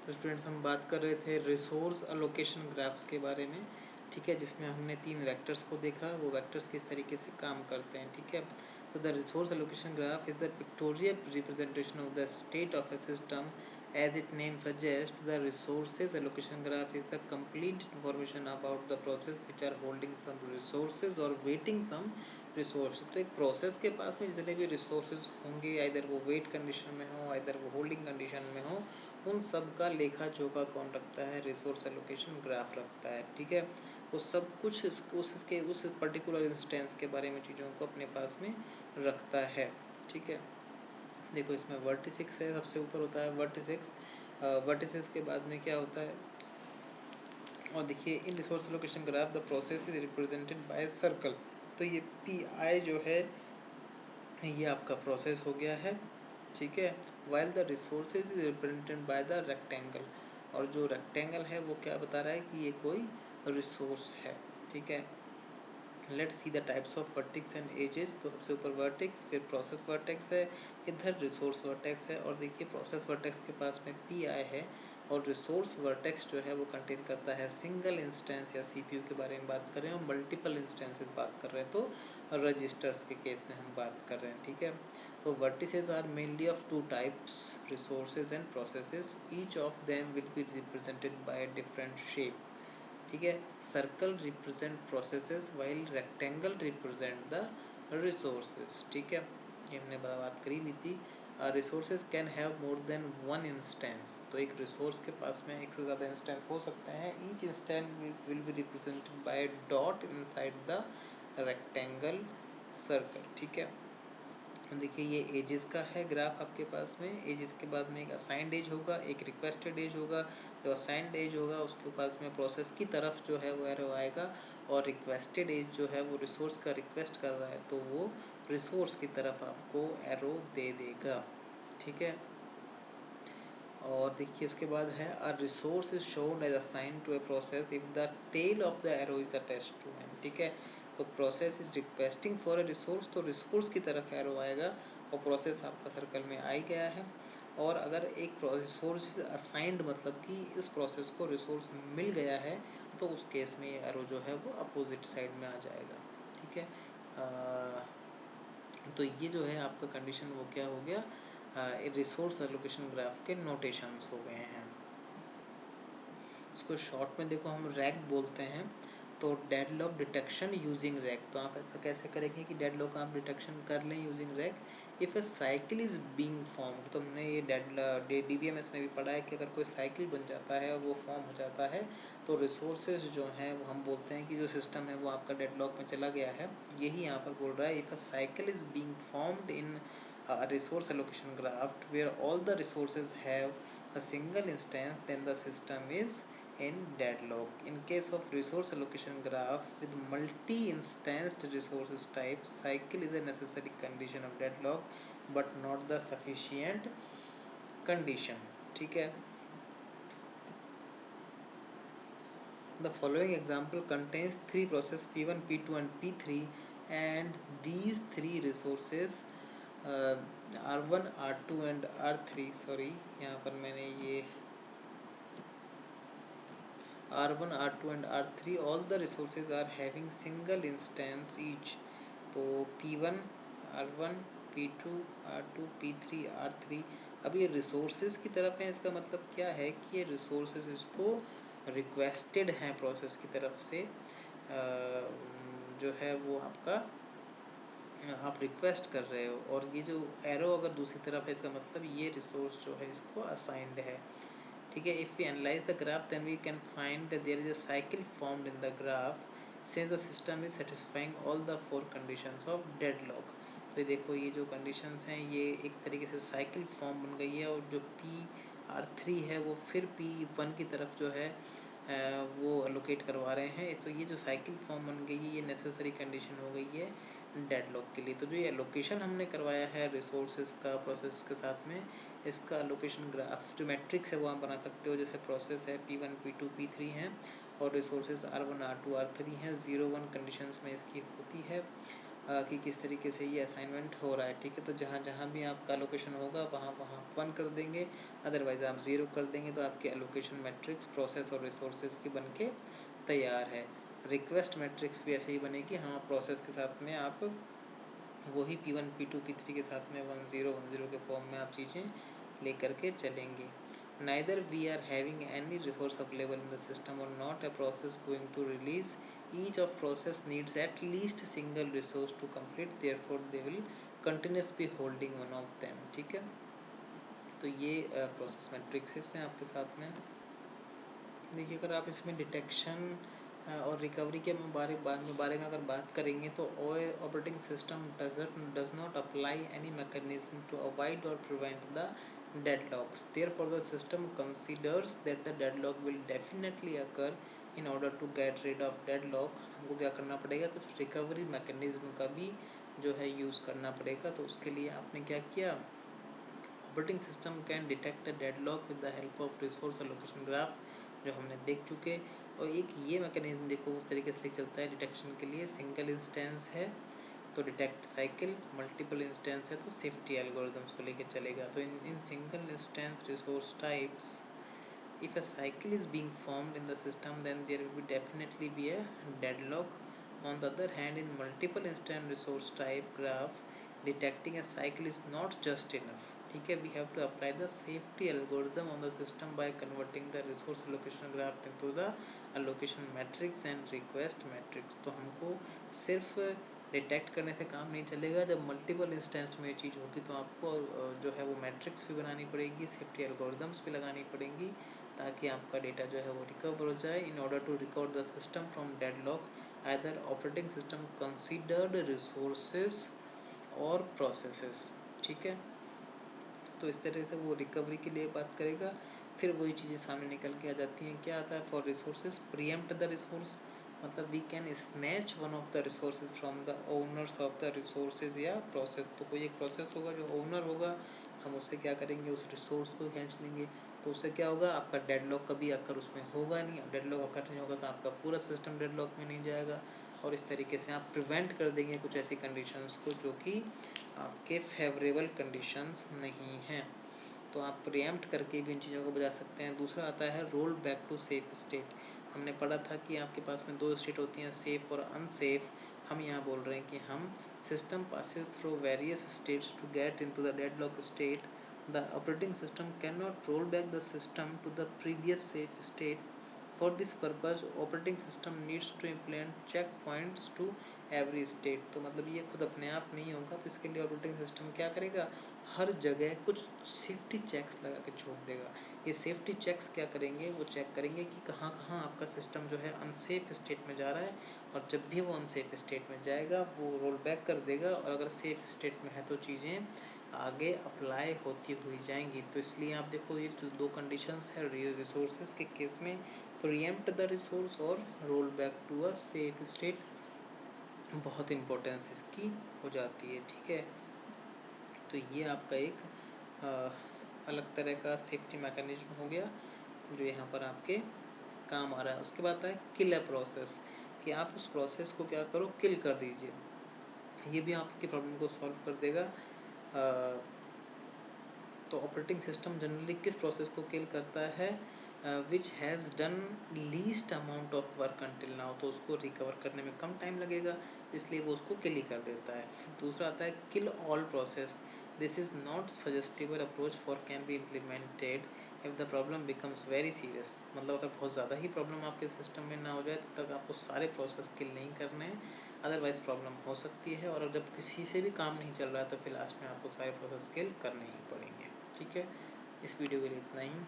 तो स्टूडेंट्स हम बात कर रहे थे रिसोर्स अलोकेशन ग्राफ्स के बारे में, ठीक है, जिसमें हमने 3 वेक्टर्स को देखा, वो वेक्टर्स किस तरीके से काम करते हैं, ठीक है। तो the resource allocation graph is the pictorial representation of the state of a system. As its name suggests, the resources allocation graph is the complete information about the process which are holding some resources or waiting some resources. तो एक process के पास में जितने भी resources होंगे, either वो wait condition में हो, आइदर वो होल्डिंग कंडीशन में हो, उन सब का लेखा जोखा कौन रखता है? रिसोर्स एलोकेशन ग्राफ रखता है, ठीक है। वो सब कुछ उस पर्टिकुलर इंस्टेंस के बारे में चीज़ों को अपने पास में रखता है, ठीक है। देखो इसमें वर्टिसिक्स है, सबसे ऊपर होता है वर्टिसिक्स, वर्टिसिक्स के बाद में क्या होता है, और देखिए इन resource allocation graph the process is represented by circle. तो ये पी आई जो है ये आपका प्रोसेस हो गया है, ठीक है। While the resources is represented by the rectangle, और जो रेक्टेंगल है वो क्या बता रहा है कि ये कोई रिसोर्स है, ठीक है। Let's see the types of vertex and edges. तो सबसे ऊपर वर्टेक्स, फिर प्रोसेस वर्टेक्स है, इधर रिसोर्स वर्टेक्स है, और देखिए प्रोसेस वर्टेक्स के पास में पी आई है, और रिसोर्स वर्टेक्स जो है वो कंटेन करता है सिंगल इंस्टेंस या सीपीयू के बारे में बात कर रहे हैं, और मल्टीपल इंस्टेंसेस बात कर रहे हैं तो रजिस्टर्स के केस में हम बात कर रहे हैं, ठीक है। तो vertices are mainly of two types, resources and processes, each of them will be represented by different shape, ठीक है। Circle represent processes while rectangle represent the resources, ठीक है। ये हमने बात करी ली थी। Resources can have more than one instance, तो एक रिसोर्स के पास में एक से ज़्यादा इंस्टेंस हो सकते हैं। Each instance will be represented bye dot inside the rectangle circle, ठीक है। देखिए ये एजेस का है ग्राफ आपके पास में। एजेस के बाद में एक असाइंड एज होगा, एक रिक्वेस्टेड एज होगा। जो असाइंड एज होगा उसके पास में प्रोसेस की तरफ जो है वो एरो आएगा, और रिक्वेस्टेड एज जो है वो रिसोर्स का रिक्वेस्ट कर रहा है तो वो रिसोर्स की तरफ आपको एरो दे देगा, ठीक है। और देखिए उसके बाद है a resource is shown as assign to a process if the tail of the arrow is attached to M, ठीक है। तो process is requesting for a resource, तो रिसोर्स की तरफ एरो आएगा, और प्रोसेस आपका सर्कल में आ ही गया है। और अगर एक रिसोर्स असाइंड मतलब कि इस प्रोसेस को रिसोर्स मिल गया है, तो उस केस में ये एरो जो है वो अपोजिट साइड में आ जाएगा, ठीक है। तो ये जो है आपका कंडीशन वो क्या हो गया, रिसोर्स एलोकेशन ग्राफ के नोटेशंस हो गए हैं। इसको शॉर्ट में देखो हम रैक बोलते हैं। तो डेडलॉक डिटेक्शन यूजिंग रैक, तो आप ऐसा कैसे करेंगे कि डेडलॉक आप डिटेक्शन कर लें using rack. If A cycle is being formed, तो हमने ये DBMS में भी पढ़ा है कि अगर कोई साइकिल बन जाता है और वो फॉर्म हो जाता है, तो रिसोर्सेज जो हैं वो हम बोलते हैं कि जो सिस्टम है वो आपका डेडलॉक में चला गया है। यही यहाँ पर बोल रहा है, if a cycle is being formed in resource allocation graph where all the resources have a single instance, then the system is in deadlock. In case of resource allocation graph with multi-instanced resources type, cycle is a necessary condition of deadlock but not the sufficient condition, ठीक है। The following example contains three processes P1, P2 and P3, and these three resources R1, R2 and R3, sorry यहाँ पर मैंने ये R1, R2 and R3, all the resources are having single instance each. तो P1, R1, P2, R2, P3, R3, अब ये resources की तरफ है। इसका मतलब क्या है कि ये रिसोर्सेज इसको रिक्वेस्टेड हैं प्रोसेस की तरफ से, जो है वो आपका आप रिक्वेस्ट कर रहे हो, और ये जो एरो अगर दूसरी तरफ है इसका मतलब ये रिसोर्स जो है इसको असाइंड है, ठीक है। If we analyze the graph then we can find that there is a cycle formed in the graph since the system is satisfying all the 4 conditions of deadlock. तो ये देखो ये जो कंडीशंस हैं ये एक तरीके से साइकिल फॉर्म बन गई है, और जो PR3 है वो फिर P1 की तरफ जो है वो एलोकेट करवा रहे हैं। तो ये जो साइकिल फॉर्म बन गई है ये नेसेसरी कंडीशन हो गई है डेडलॉक के लिए। तो जो ये एलोकेशन हमने करवाया है रिसोर्सेज का प्रोसेस के साथ में, इसका एलोकेशन ग्राफ जो मैट्रिक्स है वो आप बना सकते हो। जैसे प्रोसेस है P1, P2, P3 हैं, और रिसोर्सेज R1, R2, R3 हैं, 0, 1 कंडीशंस में इसकी होती है। कि किस तरीके से ये असाइनमेंट हो रहा है, ठीक है। तो जहाँ जहाँ भी आपका एलोकेशन होगा वहाँ वहाँ 1 कर देंगे, अदरवाइज़ आप 0 कर देंगे, तो आपकी एलोकेशन मैट्रिक्स प्रोसेस और रिसोर्सेज की बन के तैयार है। रिक्वेस्ट मैट्रिक्स भी ऐसे ही बनेगी, हाँ प्रोसेस के साथ में आप वही P1 P2 P3 के साथ में 1 0 1 0 के फॉर्म में आप चीज़ें लेकर के चलेंगे। Neither we are having any resource available in the system or not a process going to release. Each of process needs at least single resource to complete, therefore they will continuously holding one of them, ठीक है। तो ये process matrixes हैं आपके साथ में। देखिए अगर आप इसमें डिटेक्शन और रिकवरी के बारे में अगर बात करेंगे तो operating system does not apply any mechanism to avoid और prevent the deadlocks. Therefore, the system considers that the deadlock will definitely occur. In order to get rid of deadlock, हमको क्या करना पड़ेगा, कुछ रिकवरी मैकेनिज्म का भी जो है यूज़ करना पड़ेगा। तो उसके लिए आपने क्या किया, operating system can detect a deadlock with the help of resource allocation graph, जो हमने देख चुके। और एक ये मैकेनिज्म देखो उस तरीके से चलता है डिटेक्शन के लिए। सिंगल इंस्टेंस है तो डिटेक्ट साइकिल, मल्टीपल इंस्टेंस है तो सेफ्टी एल्गोरिथम्स को लेकर चलेगा। तो in single instance resource types, if a cycle is being formed in the system, then there will be definitely be a deadlock. On the other hand, in multiple instance resource type graph, detecting a cycle is not just enough, ठीक है। We have to apply the safety algorithm on the system by converting the resource allocation graph into the allocation matrix and request matrix। तो हमको सिर्फ detect करने से काम नहीं चलेगा, जब मल्टीपल इंस्टेंस में ये चीज़ होगी तो आपको जो है वो मैट्रिक्स भी बनानी पड़ेगी, सेफ्टी एल्गोरिदम्स भी लगानी पड़ेंगी, ताकि आपका डेटा जो है वो रिकवर हो जाए। In order to recover the system from deadlock, either operating system considered resources और प्रोसेसेस, ठीक है। तो इस तरह से वो रिकवरी के लिए बात करेगा। फिर वही चीज़ें सामने निकल के आ जाती हैं, क्या आता है, for resources preempt the resource, मतलब we can snatch one of the resources from the owners of the resources या प्रोसेस। तो कोई एक प्रोसेस होगा जो ओनर होगा, हम उससे क्या करेंगे, उस रिसोर्स को खींच लेंगे। तो उससे क्या होगा, आपका डेडलॉक कभी अगर उसमें होगा नहीं, और डेडलॉक अगर नहीं होगा तो आपका पूरा सिस्टम डेडलॉक में नहीं जाएगा। और इस तरीके से आप प्रिवेंट कर देंगे कुछ ऐसी कंडीशंस को जो कि आपके फेवरेबल कंडीशंस नहीं हैं। तो आप प्रीएम्प्ट करके भी इन चीज़ों को बचा सकते हैं। दूसरा आता है roll back to safe state. हमने पढ़ा था कि आपके पास में 2 स्टेट होती हैं, सेफ और अनसेफ। हम यहाँ बोल रहे हैं कि हम system passes through various states to get into the deadlock state. The operating system can not roll back the system to the previous safe state. For this purpose, operating system needs to implement checkpoints to every state। तो मतलब ये खुद अपने आप नहीं होगा, तो इसके लिए ऑपरेटिंग सिस्टम क्या करेगा, हर जगह कुछ सेफ्टी चेक्स लगा के छोड़ देगा। ये सेफ्टी चेक्स क्या करेंगे, वो चेक करेंगे कि कहाँ कहाँ आपका सिस्टम जो है अनसेफ स्टेट में जा रहा है, और जब भी वो अनसेफ स्टेट में जाएगा वो रोल बैक कर देगा, और अगर सेफ स्टेट में है तो चीज़ें आगे अप्लाई होती हुई जाएंगी। तो इसलिए आप देखो ये जो 2 कंडीशंस है रिसोर्सेज के केस में, प्रीएम्प्ट द रिसोर्स और roll back to a safe state, बहुत इम्पोर्टेंस इसकी हो जाती है, ठीक है। तो ये आपका एक अलग तरह का सेफ्टी मैकेनिज्म हो गया जो यहाँ पर आपके काम आ रहा है। उसके बाद आता है किल अ प्रोसेस, कि आप उस प्रोसेस को क्या करो, किल कर दीजिए। ये भी आपकी प्रॉब्लम को सॉल्व कर देगा। तो ऑपरेटिंग सिस्टम जनरली किस प्रोसेस को किल करता है, which has done least amount of work until now, तो उसको रिकवर करने में कम टाइम लगेगा, इसलिए वो उसको किल ही कर देता है। फिर दूसरा आता है kill all process. This is not suggestible approach for can be implemented if the problem becomes very serious. मतलब अगर बहुत ज़्यादा ही प्रॉब्लम आपके सिस्टम में ना हो जाए तब तक आपको सारे प्रोसेस किल नहीं करने हैं, अदरवाइज प्रॉब्लम हो सकती है। और जब किसी से भी काम नहीं चल रहा है तो फिर लास्ट में आपको सारे प्रोसेस किल करने ही पड़ेंगे, ठीक है। इस वीडियो के लिए इतना ही।